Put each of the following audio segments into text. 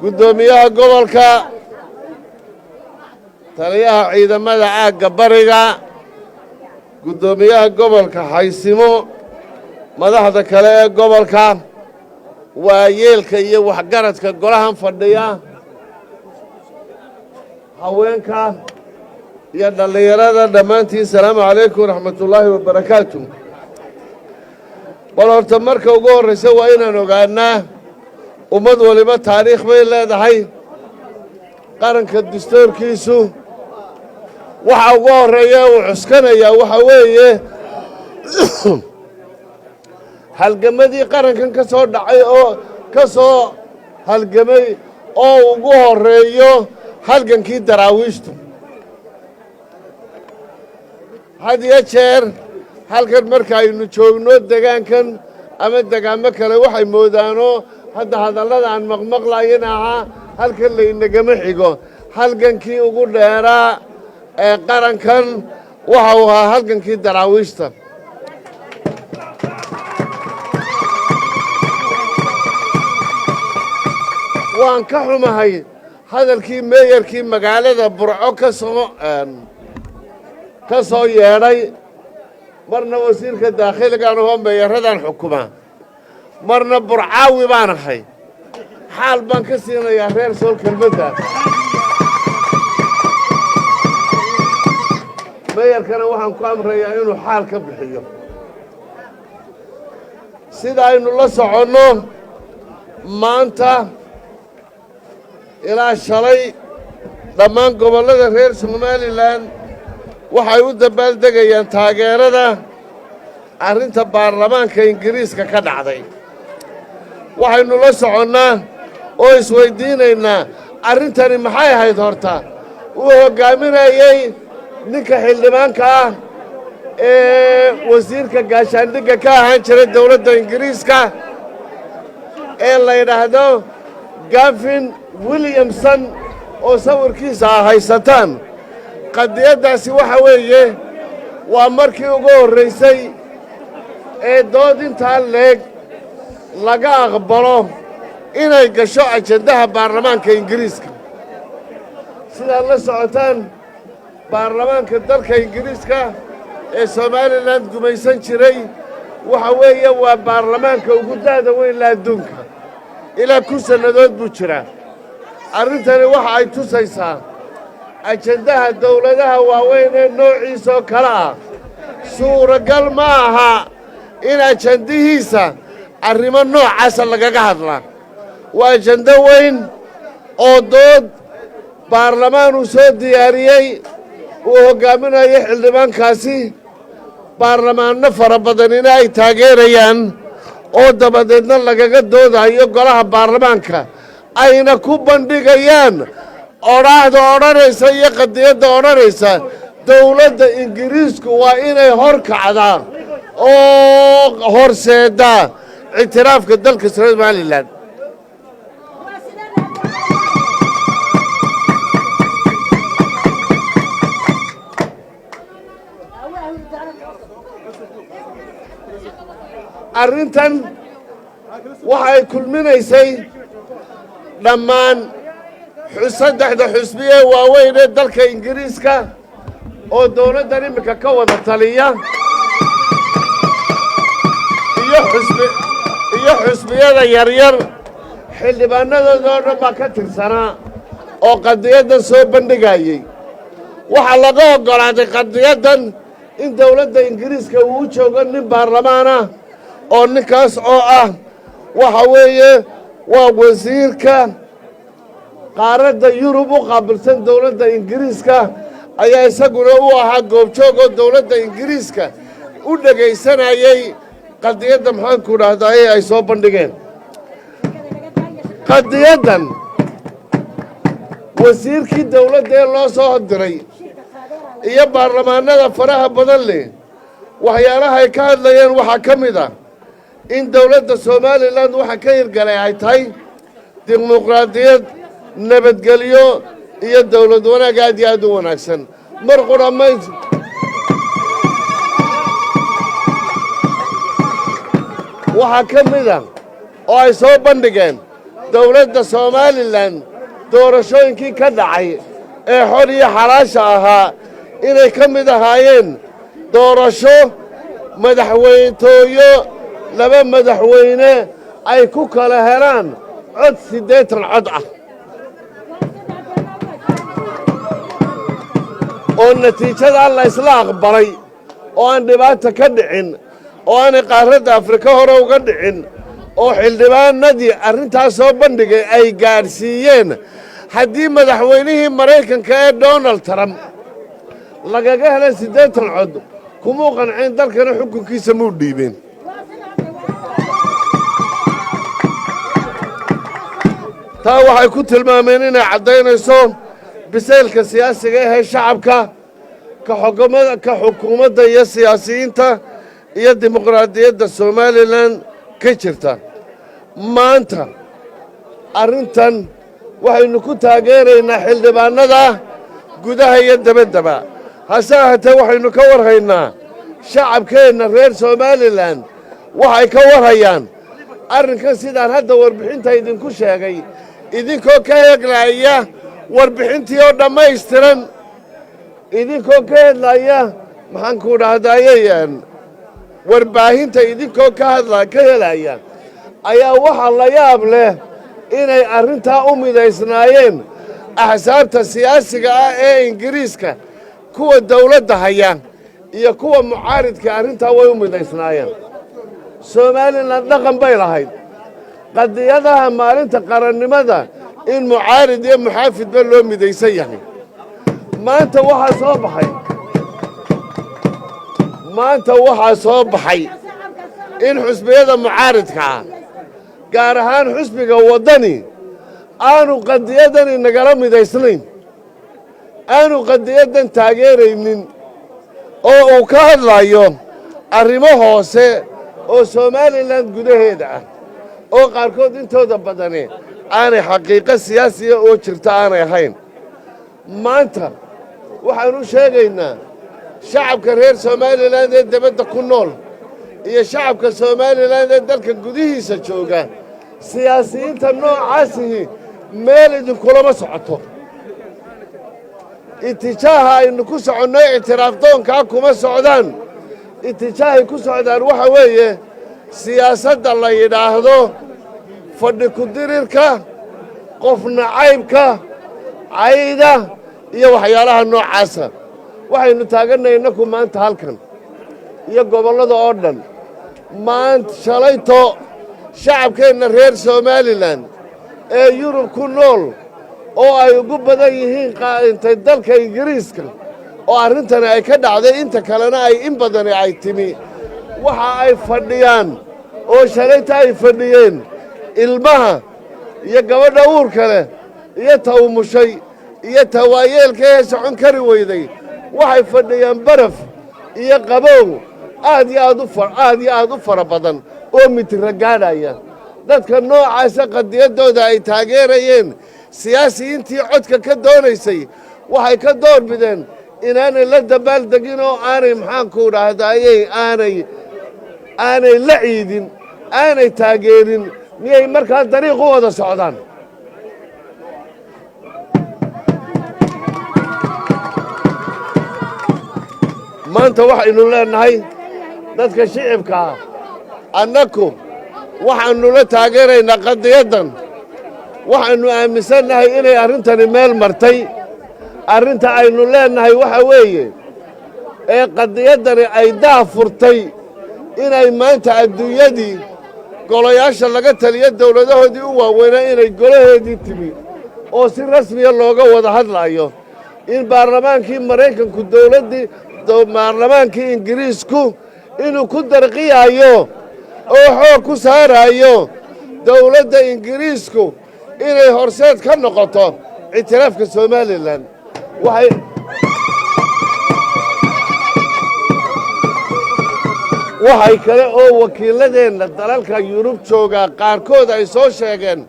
gudoomiyaha gobolka taliyaha ciidamada aagga bariga gudoomiyaha gobolka Haysimo madaxda kale ee gobolka waayeelka iyo waxgaradka golahan fadhiya haweenka iyo dhalinyarada dhammaantiin salaamu calaykum waraxmatullaahi wabarakaatuh bal horta marka ugu horreysa waa inaan ogaanaa ummad waliba taariikh bay leedahay qaranka dastuurkiisu waxa ugu horreeya uu cuskanayaa waxa weeye halgamadii qarankan ka soo dhacay oo ka soo halgamay oo ugu horreeyo halgankii daraawiishtu had iyo jeer halkan marka aynu joogno degaankan ama degaamo kale waxay moodaanoo hadda hadallada aan maqmaqlayin ahaa halkan laynagama xigo halgankii ugu dheeraa ee qarankan waxa uu ahaa halgankii daraawiishta waan ka xumahay hadalkii meeyarkii magaalada burco ka soo yeedhay marna wasiirka daakhiligaan ahoo meeyaradan xukuma marna burcaawi baan ahay xaal baan ka siinayaa reer sool kelmadda meeyarkana waxaan ku amrayaa inuu xaal ka bixiyo sida aynu la soconno maanta ilaa shalay dhammaan gobollada reer somalilan waxay u dabaaldegayaan taageerada arrinta baarlamaanka ingiriiska ka dhacday waxaynu la soconnaa oo isweyddiinaynaa arrintani maxay ahayd horta uu hoggaaminayey ninka xildhibaanka ah ee wasiirka gaashaandhigga ka ahaan jiray dowladda ingiriiska ee la yidhaahdo gavin williamson oo sawirkiisa ah haysataan qadiyaddaasi waxa weeye waa markii ugu horraysay ee dood intaa leeg laga aqbalo inay gasho ajendaha baarlamaanka ingiriiska sidaad la socotaan baarlamaanka dalka ingiriiska ee somalilan gumaysan jiray waxa weeye waa baarlamaanka ugu da'da weyn la adduunka ilaa 1 sannadood buu jiraa arrintani waxa ay tusaysaa ajendaha dawladaha waaweyn ee noociisoo kale ah suuragal ma aha in ajendihiisa arrimo noocaasa lagaga hadlaa waa ajendo weyn oo dood baarlamaan uu soo diyaariyey uu hoggaaminayo xildhibaankaasi baarlamaanno fara badanina ay taageerayaan oo dabadeedna lagaga doodayo golaha baarlamaanka ayna ku bandhigayaan odhaahda odhanaysa iyo qadiyadda odhanaysa dawladda ingiriisku waa inay hor kacdaa oo horseeddaa ictiraafka dalka somalilan arrintan waxay kulminaysay dhammaan saddexda xusbi ee waaweyn ee dalka ingiriiska oo dawladdan iminka ka wada taliya iyo xusbiyada yaryar xildhibaanadooda oo dhan baa ka tirsanaa oo qadiyaddan soo bandhigayey waxaa laga oggolaaday qadiyaddan in dawladda ingiriiska uu u joogo nin baarlamaan ah oo ninkaas oo ah waxa weeye waa wasiirka qaaradda yurub u qaabilsan dawladda ingiriiska ayaa isaguna u ahaa goobjoog oo dawladda ingiriiska u dhegaysanayey qadiyadda maxaanku dhahdaa ee ay soo bandhigeen qadiyaddan wasiirkii dawladda ee loo soo diray iyo baarlamaanada faraha badan leh waxyaalaha ay ka hadlayeen waxaa ka mid ah in dawladda somalilan waxa ka hirgalay ay tahay dimuqraadiyad nabadgelyo iyo dawlad wanaag aad iyo aad u wanaagsan mar quramayd waxaa ka mid ah oo ay soo bandhigeen dawladda Somaliland doorashooyinkii ka dhacay ee xor iyo xalaasha ahaa inay ka mid ahaayeen doorasho madaxweynetooyo laba madaxweyne ay ku kala helaan cod 80 cod ah oo natiijada la isla aqbalay oo aan dhibaato ka dhicin oo aan qaaradda Afrika hore uga dhicin oo xildhibaanadii arrintaas soo bandhigay ay gaarsiiyeen haddii madaxweynihii Mareykanka ee Donald Trump lagaga helay 80 cod kuma qancin dalkana xukunkiisa muu dhiibeen taa waxay ku tilmaameen inay cadaynayso biseelka siyaasiga ee shacabka ka xukuumadda iyo siyaasiyiinta iyo dimuqraadiyadda Somaliland ka jirta maanta arrintan waxaynu ku taageeraynaa xildhibaanada gudaha iyo dabaddaba hase ahaatee waxaynu ka warhaynaa shacabkeenna reer Somaliland waxay ka warhayaan arrinkan sidaan hadda warbixinta idinku sheegay idinkoo ka heeglaya warbixintii oo dhammaystiran idinkoo ka hadlaya maxaan ku dhahdayeen warbaahinta idinkoo ka helaya ayaa waxa la yaab leh inay arrintaa u midaysnaayeen axsaabta siyaasiga ah ee Ingiriiska kuwa dawladda haya iyo kuwa mucaaridka arrintaa way u midaysnaayeen Somaliland dhaqan bay lahayd qadiyadaha maalinta qarannimada in mucaarid iyo muxaafidba loo midaysan yahay maanta waxaa soo baxay in xusbiyada mucaaridka ah gaar ahaan xusbiga waddani aanu qadiyadani nagala midaysnayn aanu qadiyadan taageeraynin oo uu ka hadlayo arrimo hoose oo Somaliland gudaheeda ah oo qaarkood intooda badani aanay xaqiiqo siyaasiya oo jirta aanay ahayn maanta waxaan u sheegaynaa shacabka reer Somaliland ee dibadda ku nool iyo shacabka Somaliland ee dalka gudihiisa jooga siyaasiyiinta noocaasihi meel idinkulama socoto itijaaha aynu ku soconno ictiraaf doonkaa kuma socdaan itijaahay ku socdaan waxa weeye siyaasadda la yidhaahdo fadhi ku dirirka qof nacaybka cayda iyo waxyaalaha noocaasa waxaynu taagannahay innaku maanta halkan iyo gobollada oo dhan maanta shalayto shacabkeenna reer Somaliland ee Yurub ku nool oo ay ugu badan yihiin qaa'intay dalka Ingiriiska oo arrintani ay ka dhacday inta kalena ay in badan ay timi waxa ay fadhiyaan oo shalayta ay fadhiyeen ilmaha iyo gabadha uurka leh iyo tawmushay iyo tawaayeelka ee socon kari weyday waxay fadhiyaan baraf iyo qabow aad iyo aad u fara badan oo mitira gaadhaya dadka noocaasa qadiyadooda ay taageerayeen siyaasiyiintii codka ka doonaysay waxay ka door bideen inaanay la dabaaldegin oo aanay maxaanku dhahdayey aanay la ciidin aanay taageerin miyay markaa dariiq u wada socdaan maanta waxaynu leenahay dadka shicibka ah annaku waxaannu la taageeraynaa qadiyaddan waxaannu aaminsannahay inay arrintani meel martay arrinta aynu leenahay waxa weeye ee qadiyaddani ay daafurtay inay maanta adduunyadii golayaasha laga taliyo dawladahoodii u waaweynaa inay golaheedii timi oo si rasmiya looga wada hadlaayo in baarlamaankii Maraykanku baarlamaankii Ingiriisku inuu ku darqiyaayo oo xoog ku saarayo dawladda Ingiriisku inay horseed ka noqoto ictiraafka Somaliland waxay kale oo wakiiladeenna dalalka Yurub jooga qaarkood ay soo sheegeen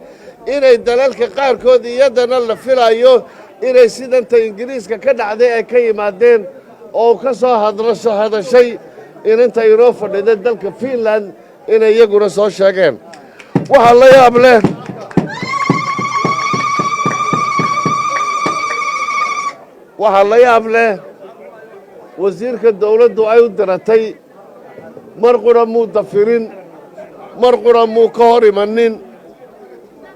inay dalalka qaarkood iyadana la filayo inay sidanta Ingiriiska ka dhacday ay ka yimaadeen oo ka soo hadashay inta inoo fadhida dalka Finland inay iyaguna soo sheegeen waxa la yaab leh waxaa la yaab leh wasiirka dawladdu ay u diratay mar qura muu dafirin mar qura muu ka hor imanin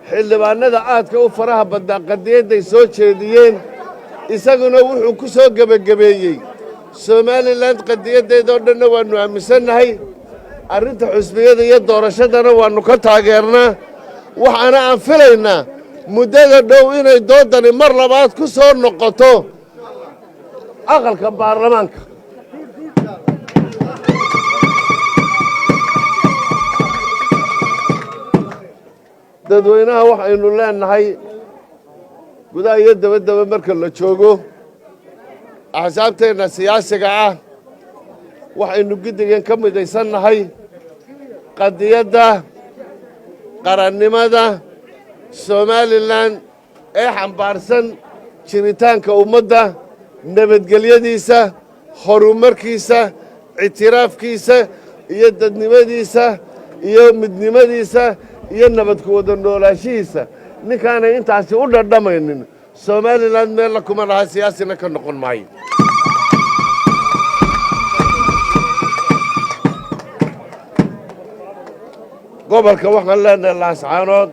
xildhibaanada aadka u faraha badnaa qadiyadday soo jeediyeen isaguna wuxuu ku soo gebagabeeyey somalilan qadiyaddeedoo dhanna waannu aaminsannahay arrinta xusbiyada iyo doorashadana waannu ka taageernaa waxaana aan filaynaa muddada dhow inay doodani mar labaad ku soo noqoto aqalka baarlamaanka dadweynaha waxaynu leenahay gudaha iyo dabaddaba marka la joogo axsaabteenna siyaasiga ah waxaynu guddigan ka midaysannahay qadiyadda qarannimada somalilan ee xambaarsan jiritaanka ummadda nabadgelyadiisa horumarkiisa ictiraafkiisa iyo dadnimadiisa iyo midnimadiisa iyo nabadku wada noolaanshihiisa ninkaanay intaasi u dhadhamaynin somalilan meella kuma laha siyaasina ka noqon maayo gobolka waxaan leenahay laascaanood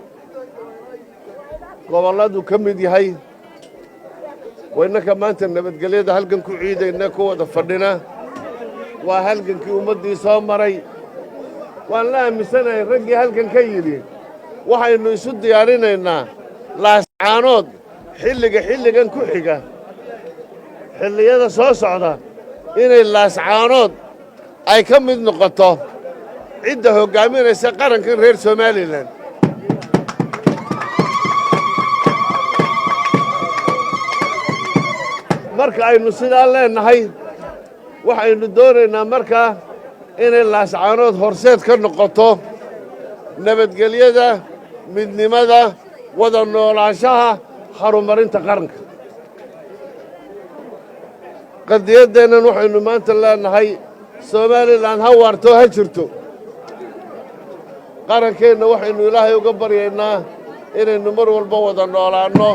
gobolladuu ka mid yahay waynaka maanta nabadgelyada halgan ku ciidayna ku wada fadhina waa halgankii ummaddii soo maray waan la aaminsanahay raggii halgan ka yidhi waxaynu isu diyaarinaynaa laascaanood xilligan ku xiga xilliyada soo socda inay laascaanood ay ka mid noqoto cidda hoggaaminaysa qarankan reer somalilan marka aynu sidaa leenahay waxaynu doonaynaa markaa inay laascaanood horseed ka noqoto nabadgelyada midnimada wada noolaanshaha horumarinta qaranka qadiyaddeennan waxaynu maanta leenahay somalilan ha waarto ha jirto qarankeenna waxaynu ilaahay uga baryaynaa inaynu mar walba wada noolaanno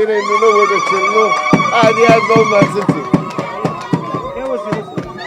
inaynuna wada jirno aad iyo aad baa u mahadsantihin